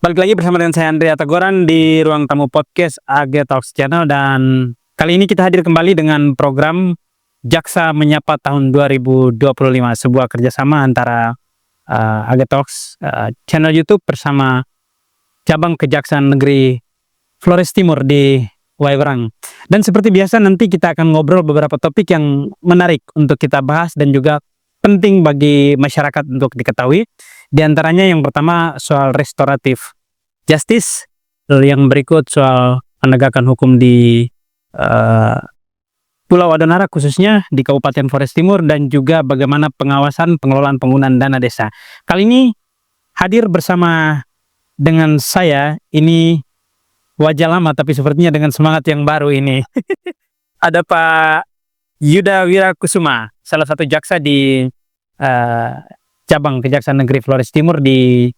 Balik lagi bersama dengan saya Andrea Tagoran di ruang tamu podcast AG Talks Channel, dan kali ini kita hadir kembali dengan program Jaksa Menyapa tahun 2025, sebuah kerjasama antara AG Talks channel YouTube bersama cabang Kejaksaan Negeri Flores Timur di Wairang. Dan seperti biasa nanti kita akan ngobrol beberapa topik yang menarik untuk kita bahas dan juga penting bagi masyarakat untuk diketahui. Di antaranya yang pertama soal restoratif justice, lalu yang berikut soal penegakan hukum di Pulau Adonara khususnya di Kabupaten Flores Timur, dan juga bagaimana pengawasan pengelolaan penggunaan dana desa. Kali ini hadir bersama dengan saya, ini wajah lama tapi sepertinya dengan semangat yang baru ini. Ada Pak Yuda Wirakusuma, salah satu jaksa di cabang Kejaksaan Negeri Flores Timur di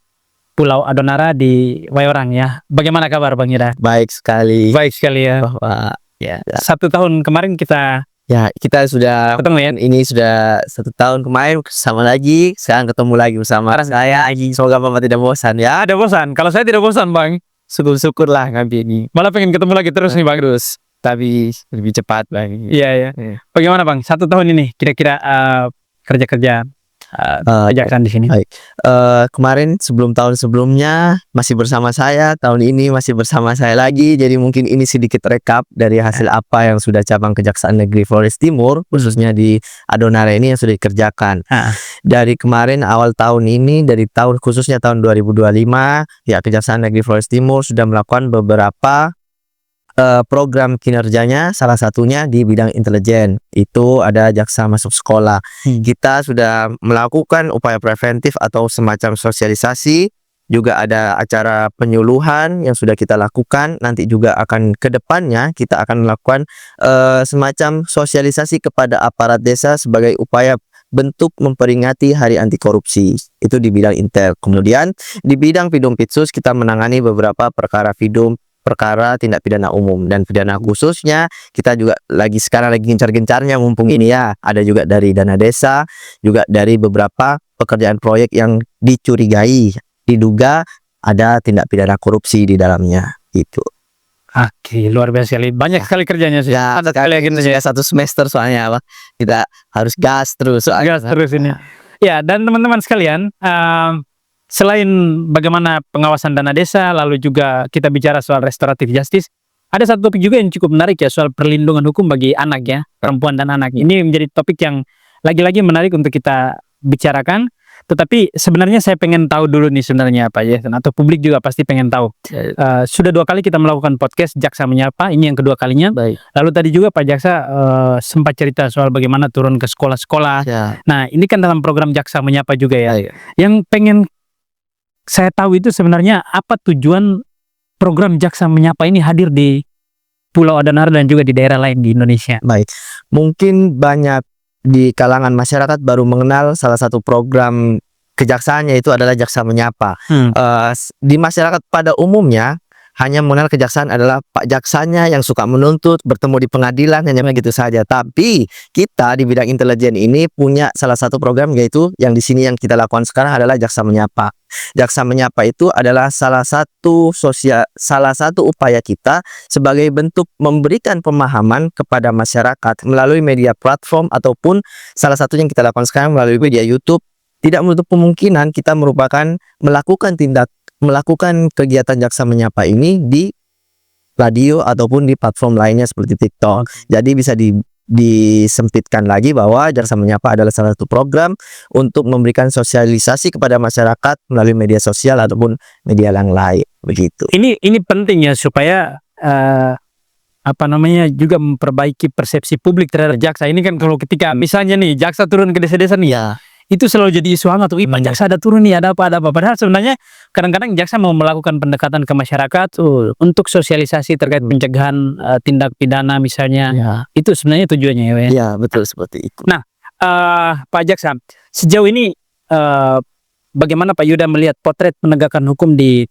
Pulau Adonara di Wairang ya. Bagaimana kabar Bang Yuda? Baik sekali. Baik sekali ya. Bahwa Ya. 1 tahun kemarin kita kita sudah ketemu ya. Ini sudah 1 tahun kemarin sama lagi. Sekarang ketemu lagi bersama saya. Semoga Bapak tidak bosan ya. Ada bosan? Kalau saya tidak bosan Bang. Syukur-syukurlah ngambil ini. Malah pengen ketemu lagi terus nih Bang. Terus tapi lebih cepat Bang. Iya. Bagaimana Bang? 1 tahun ini kira-kira kerja-kerja kejaksaan di sini. Baik. Kemarin tahun sebelumnya masih bersama saya, tahun ini masih bersama saya lagi. Jadi mungkin ini sedikit rekap dari hasil apa yang sudah cabang Kejaksaan Negeri Flores Timur khususnya di Adonara ini yang sudah dikerjakan. Dari kemarin awal tahun ini, khususnya tahun 2025, ya Kejaksaan Negeri Flores Timur sudah melakukan beberapa program kinerjanya, salah satunya di bidang intelijen. Itu ada jaksa masuk sekolah. Kita sudah melakukan upaya preventif atau semacam sosialisasi. Juga ada acara penyuluhan yang sudah kita lakukan. Nanti juga akan ke depannya kita akan melakukan semacam sosialisasi kepada aparat desa sebagai upaya bentuk memperingati Hari Anti Korupsi. Itu di bidang intel. Kemudian di bidang Pidumpitsus kita menangani beberapa perkara tindak pidana umum dan pidana khususnya. Kita juga sekarang lagi gencar-gencarnya mumpung ini ya, ada juga dari dana desa, juga dari beberapa pekerjaan proyek yang dicurigai diduga ada tindak pidana korupsi di dalamnya itu. Oke, luar biasa sekali. Banyak sekali kerjanya sih. Ya, sudah 1 semester soalnya apa? Kita harus gas terus. Gas terus ini. Ya, dan teman-teman sekalian, selain bagaimana pengawasan dana desa, lalu juga kita bicara soal restoratif justice, ada satu topik juga yang cukup menarik ya, soal perlindungan hukum bagi anak ya, perempuan dan anak. Ini menjadi topik yang lagi-lagi menarik untuk kita bicarakan. Tetapi sebenarnya saya pengen tahu dulu nih sebenarnya apa ya, atau publik juga pasti pengen tahu. Sudah 2 kali kita melakukan podcast Jaksa Menyapa, ini yang kedua kalinya. Baik. Lalu tadi juga Pak Jaksa sempat cerita soal bagaimana turun ke sekolah-sekolah. Ya. Nah, ini kan dalam program Jaksa Menyapa juga ya. Baik. Yang pengen saya tahu itu sebenarnya apa tujuan program Jaksa Menyapa ini hadir di Pulau Adonara dan juga di daerah lain di Indonesia. Baik, mungkin banyak di kalangan masyarakat baru mengenal salah satu program kejaksaannya itu adalah Jaksa Menyapa. Di masyarakat pada umumnya hanya mengenal kejaksaan adalah Pak Jaksanya yang suka menuntut, bertemu di pengadilan, hanya begitu saja. Tapi kita di bidang intelijen ini punya salah satu program, yaitu yang di sini yang kita lakukan sekarang adalah Jaksa Menyapa. Jaksa Menyapa itu adalah salah satu upaya kita sebagai bentuk memberikan pemahaman kepada masyarakat melalui media platform, ataupun salah satu yang kita lakukan sekarang melalui media YouTube. Tidak menutup kemungkinan kita melakukan kegiatan Jaksa Menyapa ini di radio ataupun di platform lainnya seperti TikTok. Jadi bisa disempitkan lagi bahwa Jaksa Menyapa adalah salah satu program untuk memberikan sosialisasi kepada masyarakat melalui media sosial ataupun media yang lain, begitu. Ini penting ya, supaya juga memperbaiki persepsi publik terhadap jaksa. Ini kan kalau ketika misalnya nih jaksa turun ke desa-desa nih ya, itu selalu jadi isu hangat tuh, Pak jaksa ada turun nih, ada apa. Padahal sebenarnya kadang-kadang jaksa mau melakukan pendekatan ke masyarakat untuk sosialisasi terkait pencegahan tindak pidana misalnya. Itu sebenarnya tujuannya ya. Ya, betul seperti itu. Nah, Pak Jaksa, sejauh ini bagaimana Pak Yuda melihat potret penegakan hukum di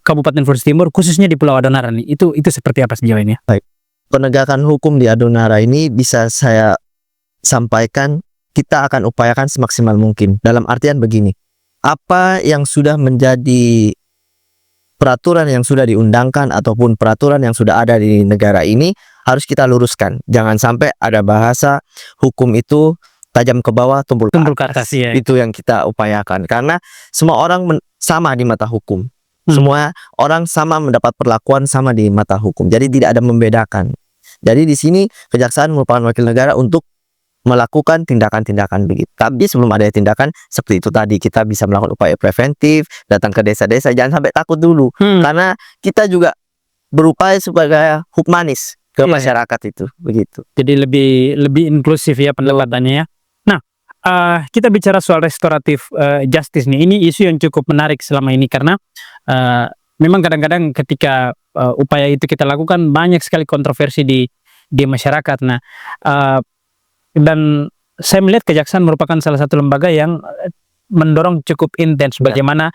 Kabupaten Flores Timur khususnya di Pulau Adonara nih? Itu seperti apa sejauh ini? Baik. Penegakan hukum di Adonara ini bisa saya sampaikan, kita akan upayakan semaksimal mungkin. Dalam artian begini, apa yang sudah menjadi peraturan yang sudah diundangkan ataupun peraturan yang sudah ada di negara ini harus kita luruskan. Jangan sampai ada bahasa hukum itu tajam ke bawah, tumpul ke Tumpul ke atas. atas, iya. Itu yang kita upayakan. Karena semua orang sama di mata hukum. Hmm. Semua orang sama mendapat perlakuan sama di mata hukum. Jadi tidak ada membedakan. Jadi di sini kejaksaan merupakan wakil negara untuk melakukan tindakan-tindakan begitu. Tapi sebelum ada tindakan seperti itu tadi, kita bisa melakukan upaya preventif, datang ke desa-desa, jangan sampai takut dulu. Karena kita juga berupaya sebagai humanis ke Iya. masyarakat itu, begitu. Jadi lebih inklusif ya pendekatannya ya. Nah, kita bicara soal restoratif justice nih. Ini isu yang cukup menarik selama ini karena memang kadang-kadang ketika upaya itu kita lakukan banyak sekali kontroversi di masyarakat. Nah, dan saya melihat kejaksaan merupakan salah satu lembaga yang mendorong cukup intens Ya. bagaimana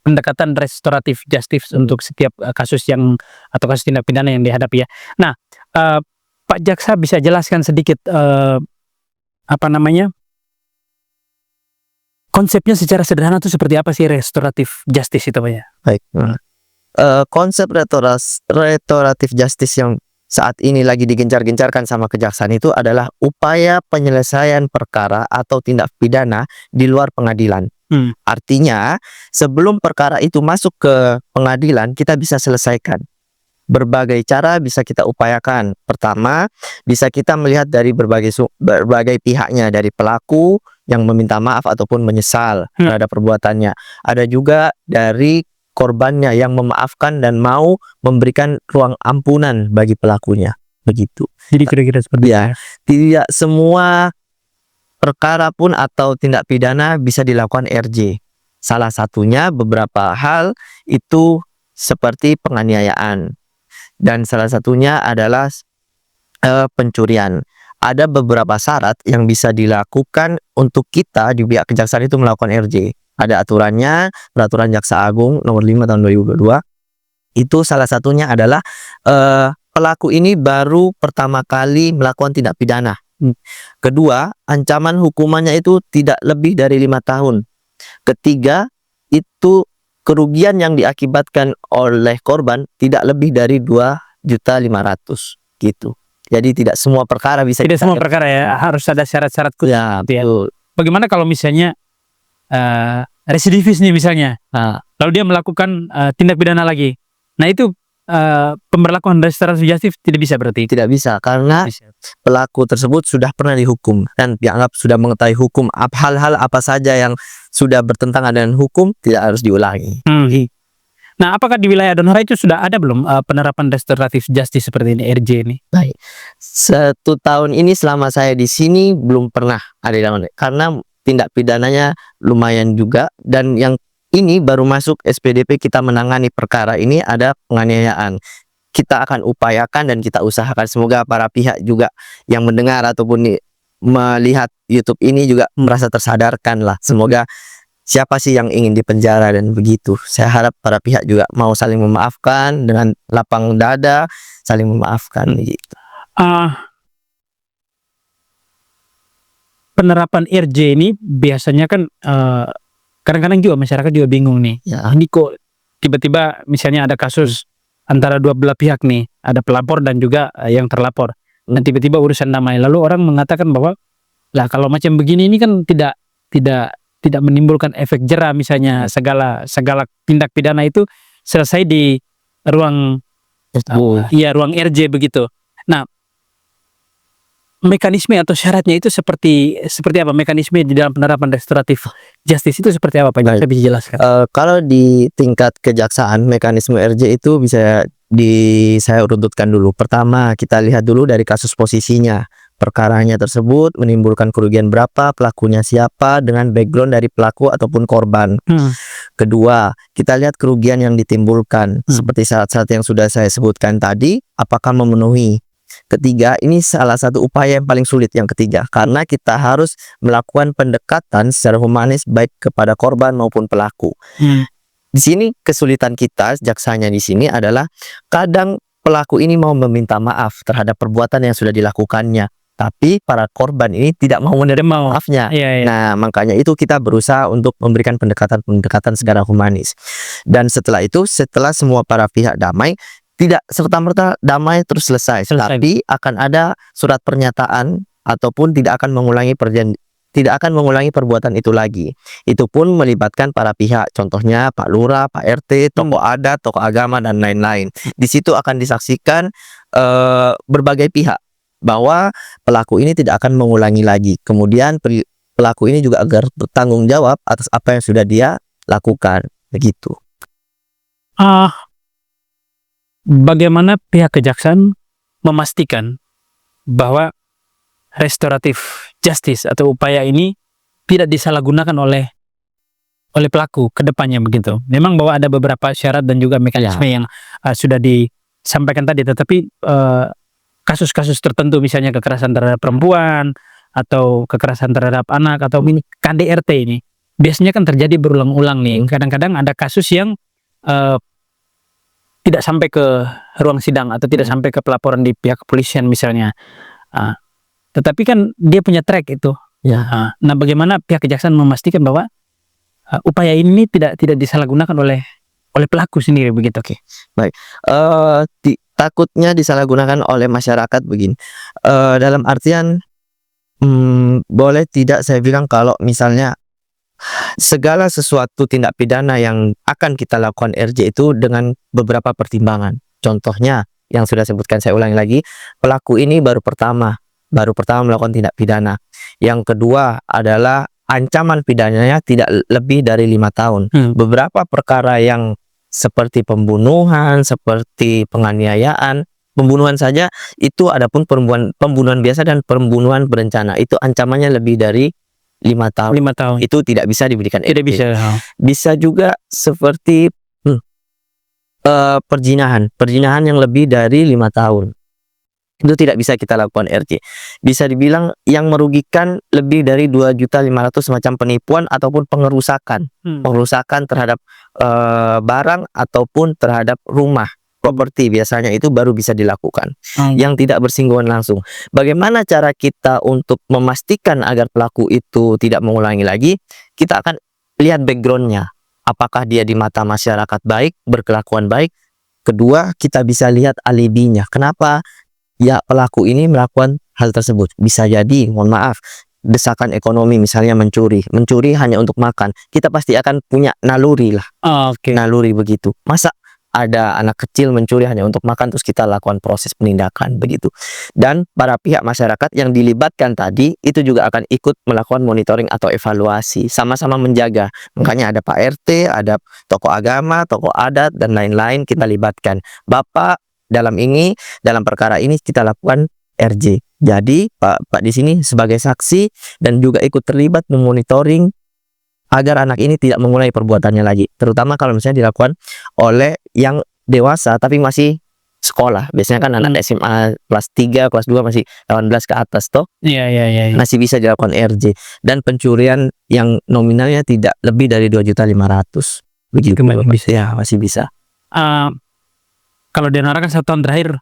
pendekatan restoratif justice untuk setiap kasus atau kasus tindak pidana yang dihadapi ya. Nah, Pak Jaksa bisa jelaskan sedikit konsepnya secara sederhana itu seperti apa sih restoratif justice itu Pak ya? Baik. Konsep restoratif justice yang saat ini lagi digencar-gencarkan sama kejaksaan itu adalah upaya penyelesaian perkara atau tindak pidana di luar pengadilan. Artinya, sebelum perkara itu masuk ke pengadilan, kita bisa selesaikan. Berbagai cara bisa kita upayakan. Pertama, bisa kita melihat dari berbagai pihaknya, dari pelaku yang meminta maaf ataupun menyesal terhadap perbuatannya. Ada juga dari korbannya yang memaafkan dan mau memberikan ruang ampunan bagi pelakunya. Begitu. Jadi kira-kira seperti Ya, tidak semua perkara pun atau tindak pidana bisa dilakukan RJ. Salah satunya beberapa hal itu seperti penganiayaan. Dan salah satunya adalah pencurian. Ada beberapa syarat yang bisa dilakukan untuk kita di pihak kejaksaan itu melakukan RJ. Ada aturannya, Peraturan Jaksa Agung nomor 5 tahun 2022. Itu salah satunya adalah pelaku ini baru pertama kali melakukan tindak pidana. Kedua, ancaman hukumannya itu tidak lebih dari 5 tahun. Ketiga, itu kerugian yang diakibatkan oleh korban tidak lebih dari 2.500.000 gitu. Jadi tidak semua perkara bisa Tidak semua perkara ya, harus ada syarat-syarat khusus. Ya, betul. Bagaimana kalau misalnya residivis nih misalnya, lalu dia melakukan tindak pidana lagi. Nah itu pemberlakuan restoratif justice tidak bisa berarti? Tidak bisa karena pelaku tersebut sudah pernah dihukum dan dianggap sudah mengetahui hukum. Hal-hal apa saja yang sudah bertentangan dengan hukum tidak harus diulangi. Nah, apakah di wilayah Donora itu sudah ada belum penerapan restoratif justice seperti ini, RJ ini? Baik, 1 tahun ini selama saya di sini belum pernah ada dalam, karena tindak pidananya lumayan juga, dan yang ini baru masuk SPDP kita menangani perkara ini ada penganiayaan. Kita akan upayakan dan kita usahakan semoga para pihak juga yang mendengar ataupun melihat YouTube ini juga merasa tersadarkan lah. Semoga siapa sih yang ingin dipenjara dan begitu. Saya harap para pihak juga mau saling memaafkan dengan lapang dada, saling memaafkan gitu. Penerapan RJ ini biasanya kan kadang-kadang juga masyarakat juga bingung nih. Ya. Ini kok tiba-tiba misalnya ada kasus antara dua belah pihak nih, ada pelapor dan juga yang terlapor. Dan tiba-tiba urusan damai. Lalu orang mengatakan bahwa lah kalau macam begini ini kan tidak menimbulkan efek jera, misalnya segala tindak pidana itu selesai di ruang ruang RJ begitu. Nah, mekanisme atau syaratnya itu seperti apa? Mekanisme di dalam penerapan restoratif justice itu seperti apa Pak? Saya bisa jelaskan. Kalau di tingkat kejaksaan mekanisme RJ itu bisa saya urutkan dulu. Pertama, kita lihat dulu dari kasus posisinya. Perkaranya tersebut menimbulkan kerugian berapa, pelakunya siapa, dengan background dari pelaku ataupun korban. Kedua, kita lihat kerugian yang ditimbulkan seperti syarat-syarat yang sudah saya sebutkan tadi, apakah memenuhi. Ketiga, ini salah satu upaya yang paling sulit, yang ketiga, karena kita harus melakukan pendekatan secara humanis baik kepada korban maupun pelaku. Di sini kesulitan kita jaksanya di sini adalah kadang pelaku ini mau meminta maaf terhadap perbuatan yang sudah dilakukannya, tapi para korban ini tidak mau menerima maafnya. Nah, makanya itu kita berusaha untuk memberikan pendekatan secara humanis. Dan setelah itu, setelah semua para pihak damai, tidak serta-merta damai terus selesai, tapi akan ada surat pernyataan ataupun tidak akan mengulangi perbuatan itu lagi. Itu pun melibatkan para pihak, contohnya Pak Lurah, Pak RT, tokoh adat, tokoh agama, dan lain-lain. Di situ akan disaksikan berbagai pihak bahwa pelaku ini tidak akan mengulangi lagi. Kemudian pelaku ini juga agar bertanggung jawab atas apa yang sudah dia lakukan, begitu. Bagaimana pihak kejaksaan memastikan bahwa restoratif justice atau upaya ini tidak disalahgunakan oleh pelaku ke depannya begitu? Memang bahwa ada beberapa syarat dan juga mekanisme yang sudah disampaikan tadi, tetapi kasus-kasus tertentu misalnya kekerasan terhadap perempuan atau kekerasan terhadap anak atau KDRT ini biasanya kan terjadi berulang-ulang nih. Kadang-kadang ada kasus yang tidak sampai ke ruang sidang atau tidak sampai ke pelaporan di pihak kepolisian misalnya. Tetapi kan dia punya track itu. Nah, bagaimana pihak kejaksaan memastikan bahwa upaya ini tidak disalahgunakan oleh pelaku sendiri begitu? Oke. Baik. Takutnya disalahgunakan oleh masyarakat begini. Dalam artian boleh tidak saya bilang kalau misalnya segala sesuatu tindak pidana yang akan kita lakukan RJ itu dengan beberapa pertimbangan. Contohnya yang sudah sebutkan, saya ulangi lagi, pelaku ini baru pertama melakukan tindak pidana. Yang kedua adalah ancaman pidananya tidak lebih dari 5 tahun. Beberapa perkara yang seperti pembunuhan, seperti penganiayaan, pembunuhan saja itu adapun pembunuhan biasa dan pembunuhan berencana itu ancamannya lebih dari 5 tahun. 5 tahun. Itu tidak bisa diberikan RJ. Tidak bisa. Bisa juga seperti perzinahan yang lebih dari 5 tahun. Itu tidak bisa kita lakukan RJ. Bisa dibilang yang merugikan lebih dari 2.500.000 semacam penipuan ataupun pengerusakan. Pengerusakan terhadap barang ataupun terhadap rumah, properti biasanya itu baru bisa dilakukan. Yang tidak bersinggungan langsung. Bagaimana cara kita untuk memastikan agar pelaku itu tidak mengulangi lagi? Kita akan lihat backgroundnya. Apakah dia di mata masyarakat baik, berkelakuan baik? Kedua, kita bisa lihat alibinya. Kenapa ya pelaku ini melakukan hal tersebut? Bisa jadi, mohon maaf, desakan ekonomi, misalnya mencuri hanya untuk makan. Kita pasti akan punya naluri lah. Naluri begitu. Masa ada anak kecil mencuri hanya untuk makan terus kita lakukan proses penindakan begitu. Dan para pihak masyarakat yang dilibatkan tadi itu juga akan ikut melakukan monitoring atau evaluasi, sama-sama menjaga. Makanya ada Pak RT, ada tokoh agama, tokoh adat, dan lain-lain kita libatkan. Bapak dalam perkara ini kita lakukan RJ. Jadi Pak di sini sebagai saksi dan juga ikut terlibat memonitoring agar anak ini tidak mengulangi perbuatannya lagi. Terutama kalau misalnya dilakukan oleh yang dewasa tapi masih sekolah. Biasanya kan anak SMA kelas 3, kelas 2 masih 18 ke atas toh. Iya. Masih bisa dilakukan RJ. Dan pencurian yang nominalnya tidak lebih dari 2.500.000. Begitu. Bisa. Ya, masih bisa. Kalau di Donara kan 1 tahun terakhir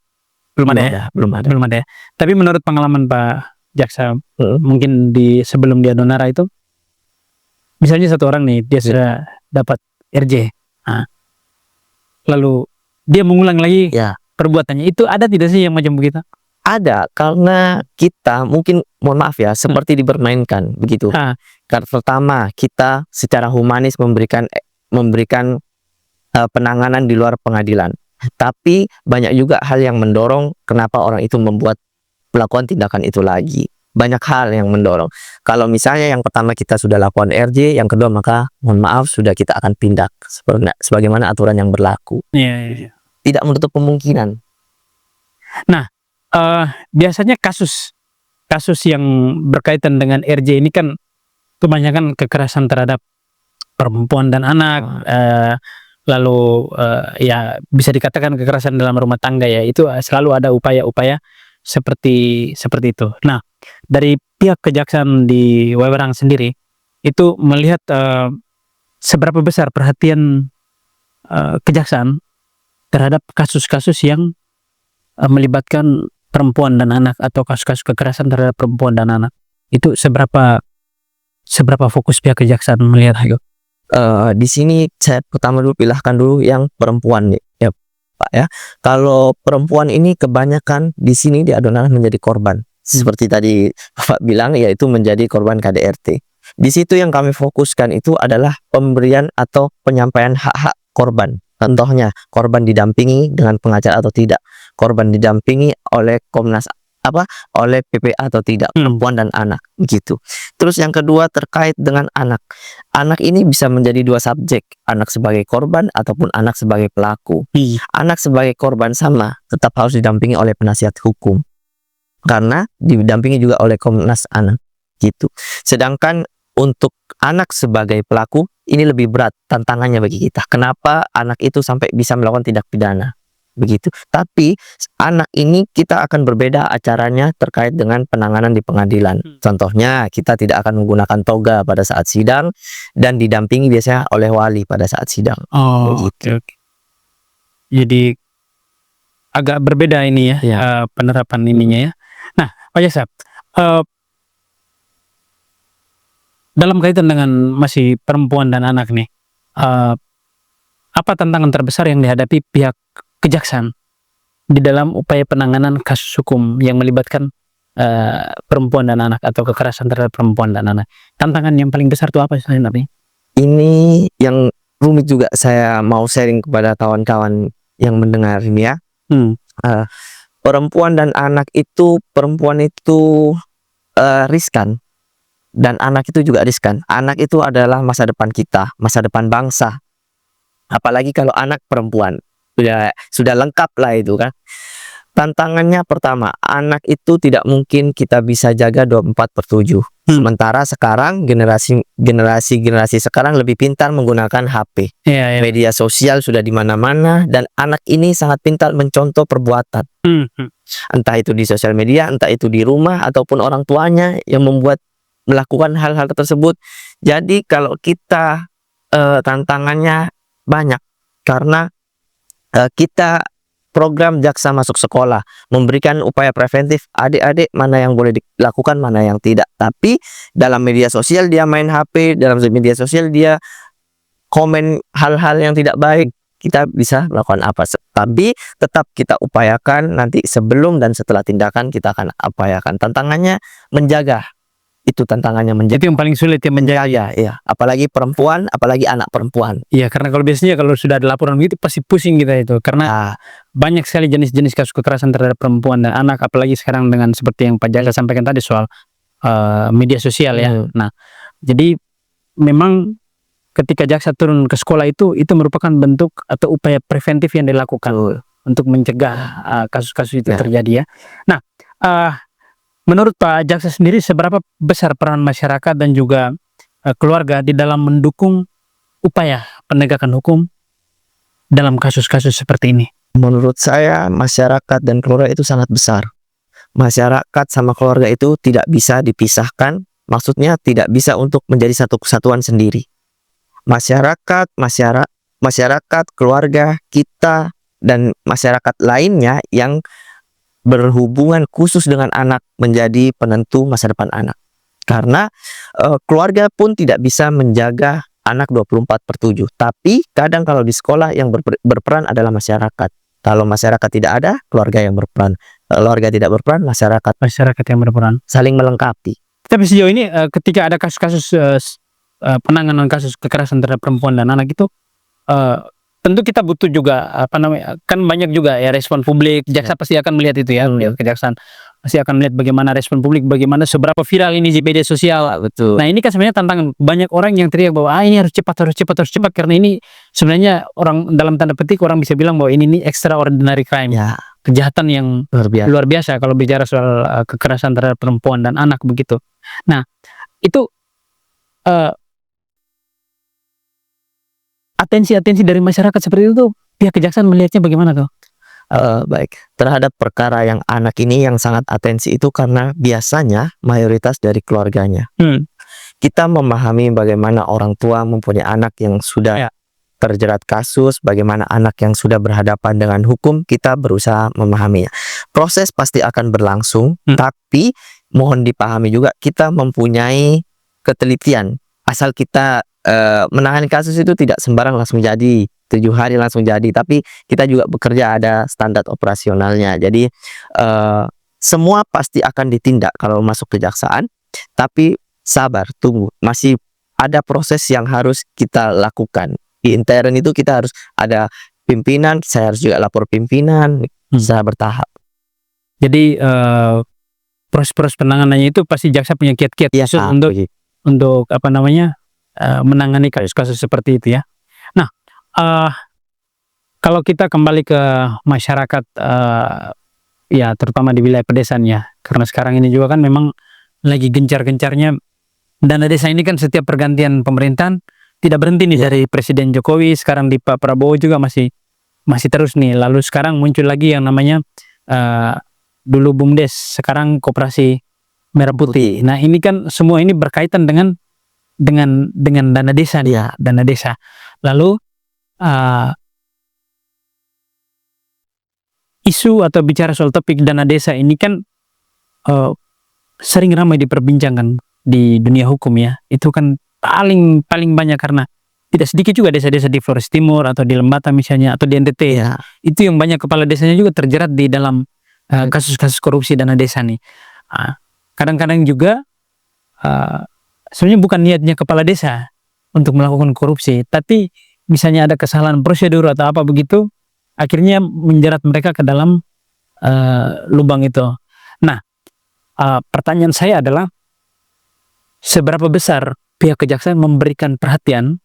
belum ada ya. Tapi menurut pengalaman Pak Jaksa, mungkin sebelum dia Donara itu, misalnya satu orang nih dia sudah dapat RJ, lalu dia mengulang lagi perbuatannya, itu ada tidak sih yang macam begitu? Ada, karena kita mungkin, mohon maaf ya, seperti dipermainkan begitu. Karena pertama kita secara humanis memberikan penanganan di luar pengadilan. Tapi banyak juga hal yang mendorong kenapa orang itu melakukan tindakan itu lagi. Banyak hal yang mendorong. Kalau misalnya yang pertama kita sudah lakukan RJ, yang kedua maka mohon maaf sudah kita akan tindak sebagaimana aturan yang berlaku. Iya. Tidak menutup kemungkinan. Nah, biasanya kasus yang berkaitan dengan RJ ini kan kebanyakan kekerasan terhadap perempuan dan anak. Lalu ya bisa dikatakan kekerasan dalam rumah tangga ya, itu selalu ada upaya-upaya seperti itu. Nah, dari pihak kejaksaan di Wewerang sendiri itu melihat seberapa besar perhatian kejaksaan terhadap kasus-kasus yang melibatkan perempuan dan anak atau kasus-kasus kekerasan terhadap perempuan dan anak, itu seberapa fokus pihak kejaksaan melihat itu? Di sini saya pertama dulu pilihkan dulu yang perempuan nih, ya Pak ya. Kalau perempuan ini kebanyakan di sini dia adalah menjadi korban. Seperti tadi Bapak bilang, yaitu menjadi korban KDRT. Di situ yang kami fokuskan itu adalah pemberian atau penyampaian hak-hak korban. Contohnya, korban didampingi dengan pengacara atau tidak, korban didampingi oleh Komnas oleh PPA atau tidak, perempuan dan anak gitu. Terus yang kedua terkait dengan anak. Anak ini bisa menjadi dua subjek, anak sebagai korban ataupun anak sebagai pelaku. Anak sebagai korban sama, tetap harus didampingi oleh penasihat hukum. Karena didampingi juga oleh Komnas Anak gitu. Sedangkan untuk anak sebagai pelaku ini lebih berat tantangannya bagi kita. Kenapa anak itu sampai bisa melakukan tindak pidana? Begitu. Tapi anak ini kita akan berbeda acaranya terkait dengan penanganan di pengadilan. Contohnya kita tidak akan menggunakan toga pada saat sidang dan didampingi biasanya oleh wali pada saat sidang. Oke. Jadi agak berbeda ini ya, penerapan ininya ya. Nah, Pak Jaksa, dalam kaitan dengan masih perempuan dan anak nih, apa tantangan terbesar yang dihadapi pihak kejaksaan di dalam upaya penanganan kasus hukum yang melibatkan perempuan dan anak atau kekerasan terhadap perempuan dan anak? Tantangan yang paling besar itu apa sebenarnya? Ini yang rumit juga saya mau sharing kepada kawan-kawan yang mendengar ini ya. Perempuan dan anak itu, perempuan itu riskan dan anak itu juga riskan. Anak itu adalah masa depan kita, masa depan bangsa. Apalagi kalau anak perempuan. Sudah lengkap lah itu kan. Tantangannya pertama, anak itu tidak mungkin kita bisa jaga 24/7. Sementara sekarang generasi sekarang lebih pintar menggunakan HP. Media sosial sudah di mana-mana dan anak ini sangat pintar mencontoh perbuatan. Entah itu di sosial media, entah itu di rumah ataupun orang tuanya yang melakukan hal-hal tersebut. Jadi kalau kita tantangannya banyak karena kita program Jaksa Masuk Sekolah memberikan upaya preventif adik-adik mana yang boleh dilakukan, mana yang tidak. Tapi dalam media sosial dia main HP, dalam media sosial dia komen hal-hal yang tidak baik. Kita bisa melakukan apa? Tapi tetap kita upayakan nanti sebelum dan setelah tindakan kita akan upayakan. Tantangannya menjaga. Itu tantangannya menjaga. Itu yang paling sulit ya, menjaga. Iya. Apalagi perempuan, apalagi anak perempuan. Iya, karena kalau biasanya kalau sudah ada laporan gitu pasti pusing kita itu. Karena banyak sekali jenis-jenis kasus kekerasan terhadap perempuan dan anak. Apalagi sekarang dengan seperti yang Pak Jaksa sampaikan tadi soal media sosial ya. Nah, jadi memang ketika jaksa turun ke sekolah itu merupakan bentuk atau upaya preventif yang dilakukan untuk mencegah kasus-kasus itu terjadi ya. Nah, menurut Pak Jaksa sendiri seberapa besar peran masyarakat dan juga keluarga di dalam mendukung upaya penegakan hukum dalam kasus-kasus seperti ini? Menurut saya masyarakat dan keluarga itu sangat besar. Masyarakat sama keluarga itu tidak bisa dipisahkan, maksudnya tidak bisa untuk menjadi satu kesatuan sendiri. Masyarakat, keluarga kita dan masyarakat lainnya yang berhubungan khusus dengan anak menjadi penentu masa depan anak. Karena keluarga pun tidak bisa menjaga anak 24/7. Tapi kadang kalau di sekolah yang berperan adalah masyarakat. Kalau masyarakat tidak ada, keluarga yang berperan. Keluarga tidak berperan, masyarakat yang berperan. Saling melengkapi. Tapi sejauh ini ketika ada kasus-kasus penanganan kasus kekerasan terhadap perempuan dan anak itu tentu kita butuh juga kan banyak juga ya respon publik. Jaksa pasti akan melihat itu ya, kejaksaan pasti akan melihat bagaimana respon publik, bagaimana seberapa viral ini di media sosial. Betul. Nah, ini kan sebenarnya tantangan. Banyak orang yang teriak bahwa ini harus cepat karena ini sebenarnya orang dalam tanda petik orang bisa bilang bahwa ini extraordinary crime. Ya. Kejahatan yang luar biasa kalau bicara soal kekerasan terhadap perempuan dan anak begitu. Nah, itu atensi dari masyarakat seperti itu pihak kejaksaan melihatnya bagaimana tuh? Baik, terhadap perkara yang anak ini yang sangat atensi itu karena biasanya mayoritas dari keluarganya. Kita memahami bagaimana orang tua mempunyai anak yang sudah terjerat kasus, bagaimana anak yang sudah berhadapan dengan hukum, kita berusaha memahaminya. Proses pasti akan berlangsung, tapi mohon dipahami juga kita mempunyai ketelitian. Asal kita menangani kasus itu tidak sembarang langsung jadi 7 hari langsung jadi, tapi kita juga bekerja ada standar operasionalnya. Jadi semua pasti akan ditindak kalau masuk kejaksaan, tapi sabar, tunggu, masih ada proses yang harus kita lakukan. Di intern itu kita harus ada pimpinan, saya harus juga lapor pimpinan, secara bertahap. Jadi proses-proses penanganannya itu pasti jaksa punya kiat-kiat khusus untuk apa namanya menangani kasus-kasus seperti itu ya. Nah, kalau kita kembali ke masyarakat ya terutama di wilayah pedesaan ya, karena sekarang ini juga kan memang lagi gencar-gencarnya dana desa ini kan. Setiap pergantian pemerintahan tidak berhenti nih, dari Presiden Jokowi, sekarang di Pak Prabowo juga masih terus nih. Lalu sekarang muncul lagi yang namanya dulu BUMDes, sekarang Koperasi Merah Putih. Nah, ini kan semua ini berkaitan dengan dana desa nih, dana desa. Lalu isu atau bicara soal topik dana desa ini kan sering ramai diperbincangkan di dunia hukum ya. Itu kan paling banyak, karena tidak sedikit juga desa-desa di Flores Timur atau di Lembata misalnya atau di NTT ya. Itu yang banyak kepala desanya juga terjerat di dalam kasus-kasus korupsi dana desa nih. Kadang-kadang juga sebenarnya bukan niatnya kepala desa untuk melakukan korupsi, tapi misalnya ada kesalahan prosedur atau apa begitu, akhirnya menjerat mereka ke dalam lubang itu. Nah, pertanyaan saya adalah, seberapa besar pihak kejaksaan memberikan perhatian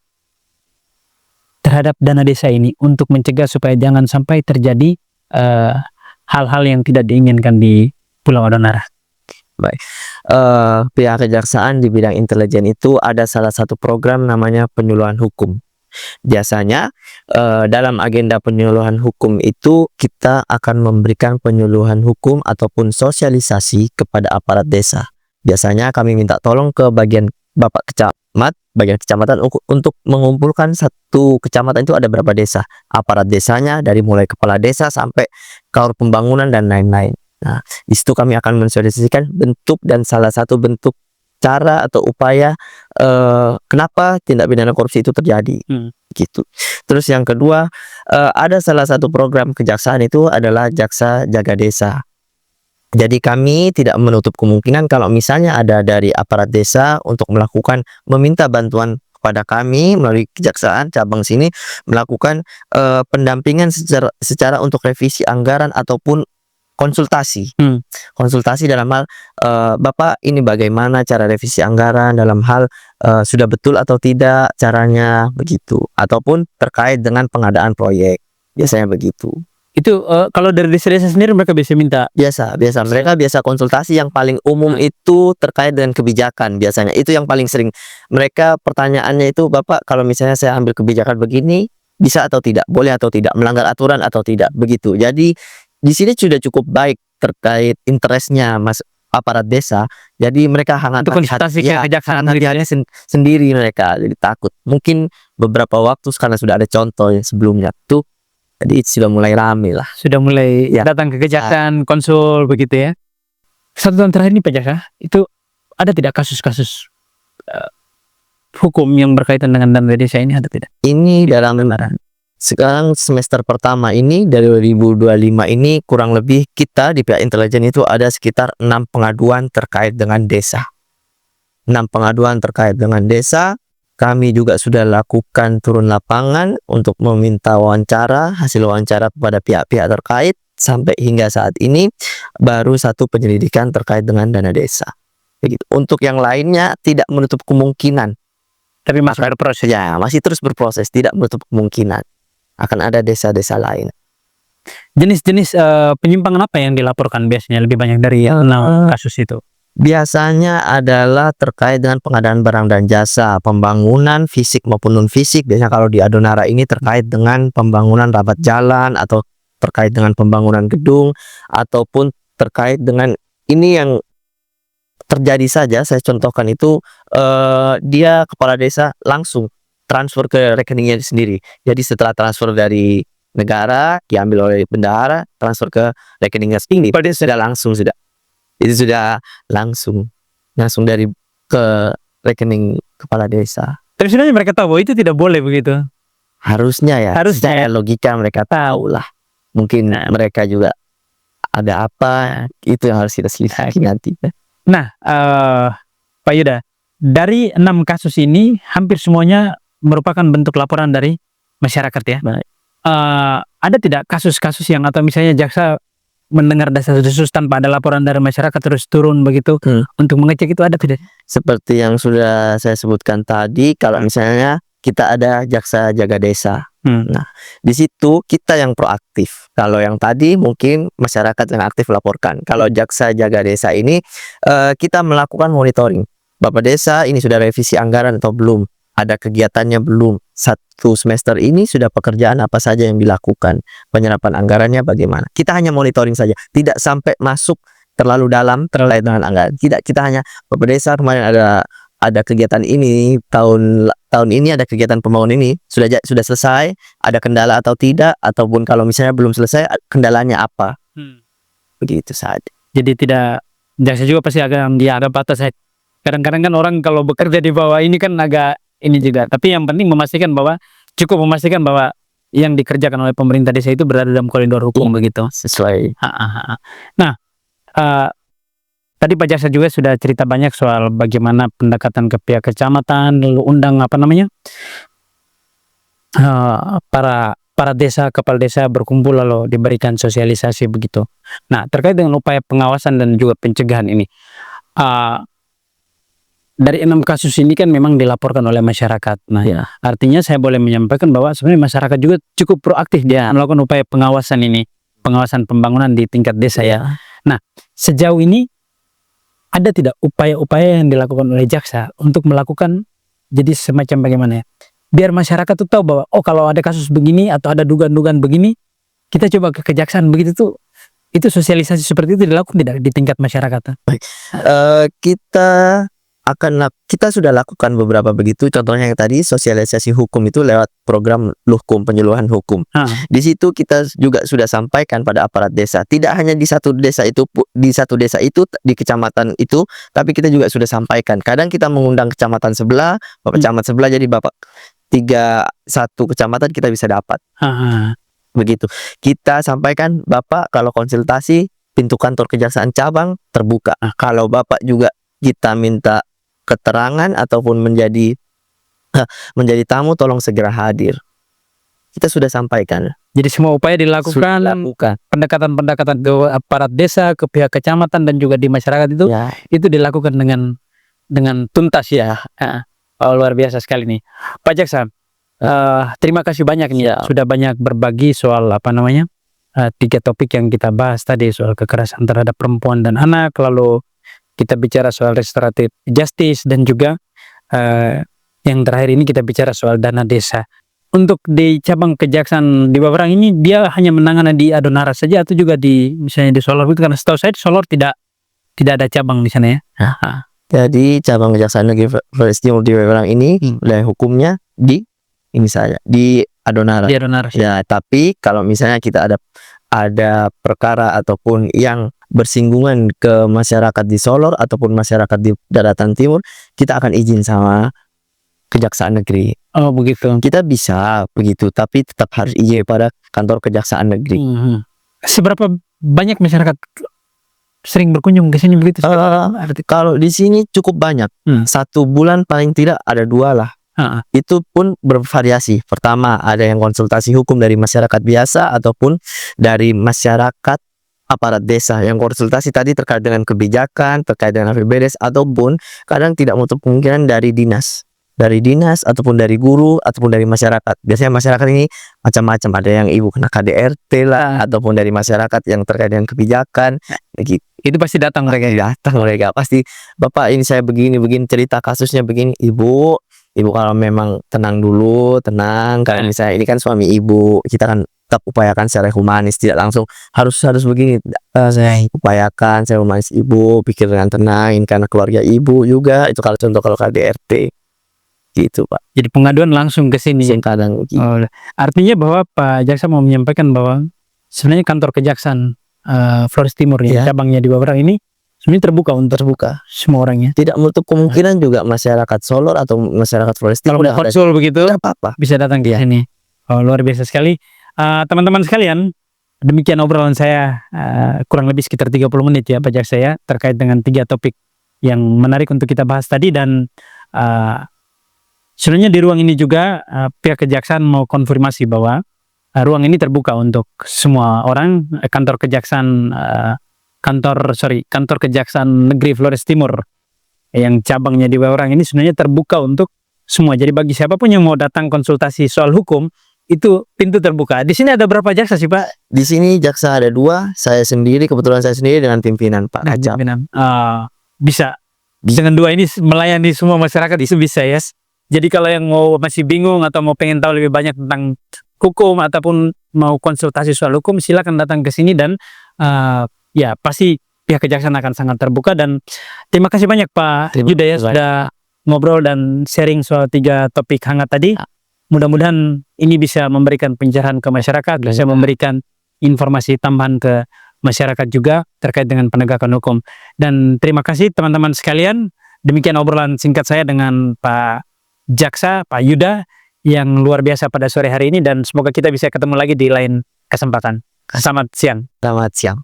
terhadap dana desa ini untuk mencegah supaya jangan sampai terjadi hal-hal yang tidak diinginkan di Pulau Adonara? Baik, pihak kejaksaan di bidang intelijen itu ada salah satu program namanya penyuluhan hukum. Biasanya dalam agenda penyuluhan hukum itu kita akan memberikan penyuluhan hukum ataupun sosialisasi kepada aparat desa. Biasanya kami minta tolong ke bagian Bapak Kecamat, bagian kecamatan untuk mengumpulkan satu kecamatan itu ada berapa desa, aparat desanya dari mulai kepala desa sampai kaur pembangunan dan lain-lain. Nah, di situ kami akan mensosialisasikan bentuk dan salah satu bentuk cara atau upaya kenapa tindak pidana korupsi itu terjadi, gitu. Terus yang kedua, ada salah satu program kejaksaan itu adalah jaksa jaga desa. Jadi kami tidak menutup kemungkinan kalau misalnya ada dari aparat desa untuk meminta bantuan kepada kami melalui kejaksaan cabang sini melakukan pendampingan secara untuk revisi anggaran ataupun konsultasi. Konsultasi dalam hal Bapak ini bagaimana cara revisi anggaran dalam hal sudah betul atau tidak caranya, begitu, ataupun terkait dengan pengadaan proyek. Biasanya begitu. Itu kalau dari desa-desa sendiri mereka bisa minta? Biasa mereka biasa konsultasi. Yang paling umum itu terkait dengan kebijakan. Biasanya itu yang paling sering mereka pertanyaannya itu, Bapak kalau misalnya saya ambil kebijakan begini bisa atau tidak, boleh atau tidak, melanggar aturan atau tidak, begitu. Jadi di sini sudah cukup baik terkait interestnya mas aparat desa. Jadi mereka hangat konsultasi ke kejaksaan sendiri mereka. Jadi takut. Mungkin beberapa waktu karena sudah ada contoh yang sebelumnya tuh. Jadi sudah mulai rame lah. Sudah mulai datang ke kejaksaan, konsul begitu ya. 1 tahun terakhir ini Pak Jaksa, itu ada tidak kasus-kasus hukum yang berkaitan dengan dana desa ini, ada tidak? Ini dalam sekarang semester pertama ini dari 2025 ini kurang lebih kita di pihak intelijen itu ada sekitar 6 pengaduan terkait dengan desa. 6 pengaduan terkait dengan desa. Kami juga sudah lakukan turun lapangan untuk meminta hasil wawancara kepada pihak-pihak terkait. Sampai hingga saat ini baru 1 penyelidikan terkait dengan dana desa. Begitu. Untuk yang lainnya tidak menutup kemungkinan. Tapi masih berproses. Ya, masih terus berproses, tidak menutup kemungkinan akan ada desa-desa lain. Jenis-jenis penyimpangan apa yang dilaporkan biasanya lebih banyak dari 6 kasus itu? Biasanya adalah terkait dengan pengadaan barang dan jasa, pembangunan fisik maupun non fisik. Biasanya kalau di Adonara ini terkait dengan pembangunan rabat jalan atau terkait dengan pembangunan gedung ataupun terkait dengan ini yang terjadi saja. Saya contohkan itu dia kepala desa langsung transfer ke rekeningnya sendiri. Jadi setelah transfer dari negara diambil oleh bendahara, transfer ke rekeningnya sendiri. Padahal sudah itu sudah langsung dari ke rekening kepala desa. Tapi sebenarnya mereka tahu bahwa itu tidak boleh begitu. Harusnya ya. Harusnya Secara logika mereka tahu lah. Mungkin mereka juga ada apa itu yang harus kita selidiki nanti. Nah, Pak Yuda, dari 6 kasus ini hampir semuanya merupakan bentuk laporan dari masyarakat ya. Baik. Ada tidak kasus-kasus yang atau misalnya jaksa mendengar desas-desus tanpa ada laporan dari masyarakat terus turun begitu untuk mengecek, itu ada tidak? Seperti yang sudah saya sebutkan tadi, kalau misalnya kita ada jaksa jaga desa. Nah, di situ kita yang proaktif. Kalau yang tadi mungkin masyarakat yang aktif laporkan. Kalau jaksa jaga desa ini kita melakukan monitoring. Bapak desa ini sudah revisi anggaran atau belum? Ada kegiatannya belum? Satu semester ini sudah pekerjaan apa saja yang dilakukan? Penyerapan anggarannya bagaimana? Kita hanya monitoring saja. Tidak sampai masuk terlalu dalam terkait dengan anggaran. Tidak, kita hanya Bapak desa kemarin ada kegiatan ini, tahun ini ada kegiatan pembangunan ini, sudah selesai, ada kendala atau tidak, ataupun kalau misalnya belum selesai, kendalanya apa. Begitu saja. Jadi tidak, jaksa juga pasti agak batas. Kadang-kadang kan orang kalau bekerja di bawah ini kan agak ini juga, tapi yang penting cukup memastikan bahwa yang dikerjakan oleh pemerintah desa itu berada dalam koridor hukum begitu. Sesuai. Nah, tadi Pak Jaksa juga sudah cerita banyak soal bagaimana pendekatan ke pihak kecamatan, lalu undang para desa, kepala desa berkumpul lalu diberikan sosialisasi begitu. Nah, terkait dengan upaya pengawasan dan juga pencegahan ini, dari 6 kasus ini kan memang dilaporkan oleh masyarakat. Nah, artinya saya boleh menyampaikan bahwa sebenarnya masyarakat juga cukup proaktif dia melakukan upaya pengawasan ini, pengawasan pembangunan di tingkat desa ya. Nah, sejauh ini ada tidak upaya-upaya yang dilakukan oleh jaksa untuk melakukan jadi semacam bagaimana ya, biar masyarakat tuh tahu bahwa kalau ada kasus begini atau ada dugaan-dugaan begini, kita coba ke kejaksaan begitu tuh, itu sosialisasi seperti itu dilakukan tidak di tingkat masyarakat? Baik. Kita sudah lakukan beberapa begitu. Contohnya yang tadi sosialisasi hukum itu lewat program Luhkum, penyuluhan hukum. Di situ kita juga sudah sampaikan pada aparat desa. Tidak hanya di satu desa itu, di kecamatan itu, tapi kita juga sudah sampaikan. Kadang kita mengundang kecamatan sebelah, Bapak kecamatan sebelah, jadi Bapak 1 kecamatan kita bisa dapat. Begitu. Kita sampaikan, Bapak kalau konsultasi pintu kantor kejaksaan cabang terbuka. Kalau Bapak juga kita minta keterangan ataupun menjadi tamu, tolong segera hadir. Kita sudah sampaikan. Jadi semua upaya dilakukan, pendekatan-pendekatan ke aparat desa, ke pihak kecamatan dan juga di masyarakat itu dilakukan dengan tuntas ya. Luar biasa sekali nih, Pak Jaksa. Terima kasih banyak nih, sudah banyak berbagi soal 3 topik yang kita bahas tadi, soal kekerasan terhadap perempuan dan anak, lalu kita bicara soal restoratif justice, dan juga yang terakhir ini kita bicara soal dana desa. Untuk di cabang kejaksaan di Baberang ini, dia hanya menangani di Adonara saja atau juga misalnya di Solor itu? Karena setahu saya di Solor tidak ada cabang di sana ya. Jadi cabang kejaksaan negeri Flores Timur di Baberang ini wilayah hukumnya di Adonara. Di Adonara. Ya, tapi kalau misalnya kita ada perkara ataupun yang bersinggungan ke masyarakat di Solor ataupun masyarakat di Daratan Timur, kita akan izin sama Kejaksaan Negeri. Oh begitu. Kita bisa begitu, tapi tetap harus izin pada kantor Kejaksaan Negeri. Seberapa banyak masyarakat sering berkunjung ke sini begitu? Kalau di sini cukup banyak. 1 bulan paling tidak ada 2 lah. Itu pun bervariasi. Pertama, ada yang konsultasi hukum dari masyarakat biasa ataupun dari masyarakat aparat desa. Yang konsultasi tadi terkait dengan kebijakan, terkait dengan APBDes, ataupun kadang tidak menutup kemungkinan dari dinas ataupun dari guru ataupun dari masyarakat. Biasanya masyarakat ini macam-macam, ada yang ibu kena KDRT lah, ataupun dari masyarakat yang terkait dengan kebijakan gitu. Itu pasti datang mereka pasti, Bapak ini saya begini cerita kasusnya begini. Ibu kalau memang tenang dulu, kalau misalnya ini kan suami ibu, kita kan tetap upayakan secara humanis, tidak langsung harus begini. Saya upayakan secara humanis, ibu pikir dengan tenang, ini karena keluarga ibu juga. Itu kalau KDRT gitu, Pak. Jadi pengaduan langsung ke sini. Kadang gitu. Artinya bahwa Pak Jaksa mau menyampaikan bahwa sebenarnya kantor kejaksaan Flores Timur cabangnya di Baberang ini Sebenarnya terbuka untuk terbuka. semua orang ya. Tidak menutup kemungkinan juga masyarakat Solor atau masyarakat Flores Kalau Timur udah konsul begitu tidak apa-apa. bisa datang ke sini. Oh, luar biasa sekali. Teman-teman sekalian, demikian obrolan saya kurang lebih sekitar 30 menit ya Pak Jaksa ya, terkait dengan 3 topik yang menarik untuk kita bahas tadi. Dan sebenarnya di ruang ini juga pihak kejaksaan mau konfirmasi bahwa ruang ini terbuka untuk semua orang. Kantor Kejaksaan Negeri Flores Timur yang cabangnya di Wewerang ini sebenarnya terbuka untuk semua. Jadi bagi siapapun yang mau datang konsultasi soal hukum, itu pintu terbuka. Di sini ada berapa jaksa sih Pak? Di sini jaksa ada 2, kebetulan saya sendiri dengan pimpinan Pak Rajab. Bisa dengan 2 ini melayani semua masyarakat, itu bisa ya. Jadi kalau yang mau masih bingung atau mau pengen tahu lebih banyak tentang hukum ataupun mau konsultasi soal hukum, silakan datang ke sini. Dan ya pasti pihak kejaksaan akan sangat terbuka. Dan terima kasih banyak Pak Yuda ya sudah ngobrol dan sharing soal 3 topik hangat tadi. Mudah-mudahan ini bisa memberikan pencerahan ke masyarakat, bisa memberikan informasi tambahan ke masyarakat juga terkait dengan penegakan hukum. Dan terima kasih teman-teman sekalian. Demikian obrolan singkat saya dengan Pak Jaksa, Pak Yuda, yang luar biasa pada sore hari ini. Dan semoga kita bisa ketemu lagi di lain kesempatan. Selamat siang. Selamat siang.